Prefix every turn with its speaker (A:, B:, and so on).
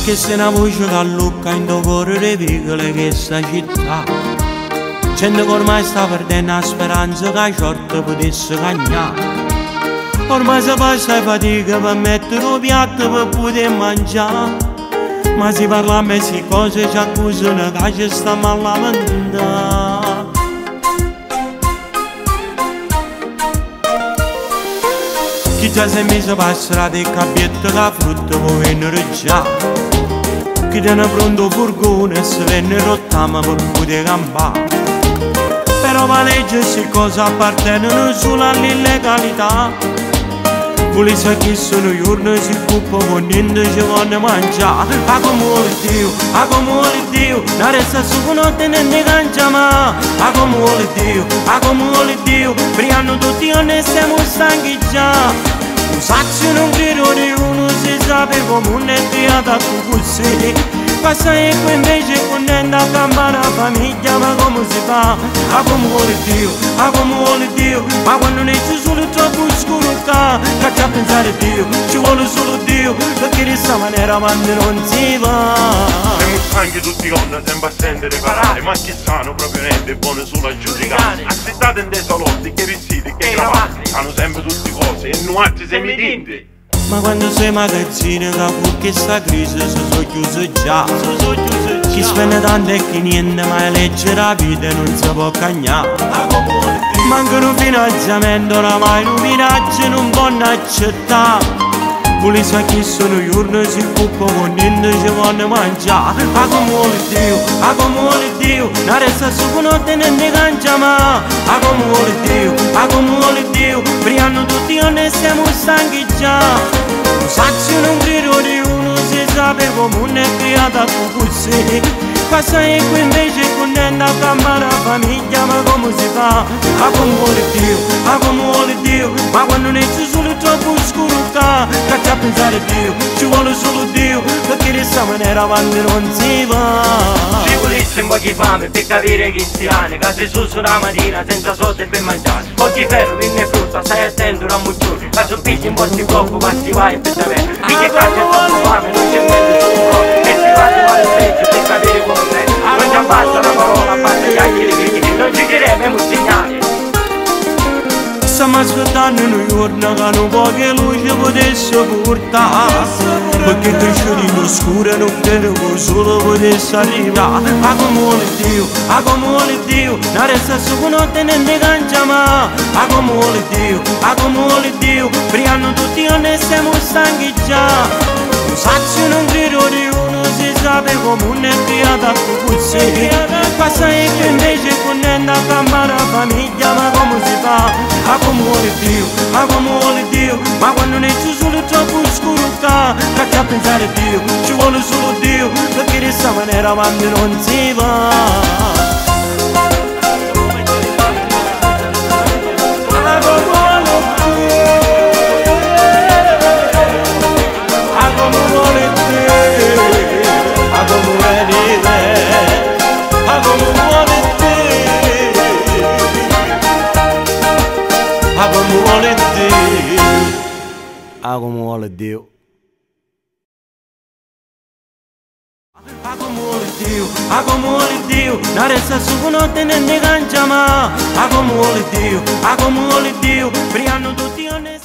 A: Che se una voce che lucca in do cuore le vicole che sta città. Gente che ormai sta perdendo la speranza che la sorte potesse cagnare. Ormai si passa fatica per mettere un piatto per poter mangiare. Ma si parla a me di cose ci accusano che ci stiamo a lamentare. Chi già si è messo per strada e capietto che frutta può venire già. Chi tiene pronto il furgone e si venne rottama per poter campare. Però la legge e si cosa appartengono solo all'illegalità. Volesse che sono giorni si cuppa con niente ci vanno mangiare. A come vuole Dio, la resta su che non te ne cangia ma. A come vuole Dio, priano tutti i anni e siamo stanchi già. Un sacco non credo di uno si sape come un è creata tu così. Passa e qui invece contenta a campare la famiglia, ma come si fa? A come vuole Dio, ma quando ne c'è solo troppo oscuro caccia a pensare Dio, ci vuole solo Dio, perché di questa maniera avanti non si va.
B: Siamo stanchi tutti con sempre a sentire parlare, ma chi sanno proprio niente è buono solo a giudicare. Assistate in dei salotti, che vestiti, che gravati, sanno sempre tutte cose e noi altri semitinti.
A: Ma quando sei magazzino capo che sta crisi si sono chiuse già. Chi spende tanto e chi niente mai legge la vita e non si può cagnare. Mancano un finanziamento, oramai un minaccia non possono accettare. Volesse che sono giorni si cuppa con niente ci vanno mangiare. A come vuole Dio, la resta su che non te ne cangia ma. A come vuole Dio, priano tutti gli anni e siamo stanchi già. Un sacco non credo di uno si sape come un è creata tu così. Passa e qui invece contenta a campare la famiglia, ma come si fa? A come vuole Dio, ma quando ne c'è solo troppo oscuro caccia a pensare Dio, ci vuole solo Dio, perché di questa maniera avanti non si va.
C: Ci volesse un po' di fame per capire chi si ha, che si su la mattina senza soldi per mangiare. Oggi ferro, vinne frutta, stai attento a muccione, ma se pigli un po' di poco, ma si vai per sapere. Chi che caccia troppo fame, non c'è niente su un po', e si va di male peggio per capire come sei. Non ci abbassa la parola, a parte gli altri critici, non ci diremo un segnale.
A: Stiamo aspettando un giorno che un po' che luce potesse portare. Perché cresciuti in oscuro non credo che solo potesse arrivare. A come vuole Dio, la resta su che non te ne cangia ma. A come vuole Dio, priano tutti gli anni e siamo stanchi già. Un sacco non credo di uno si sape come un è creata tu così. Passa e che invece contenta a campare la famiglia, ma come si fa? A come vuole Dio, ma quando ne c'è solo troppo oscuro caccia a pensare Dio, ci vuole solo Dio, perché di questa maniera avanti non si va. A come vuole Dio. A come vuole Dio, la resta su che non te ne cangia ma. A come vuole Dio, priano tutti gli anni.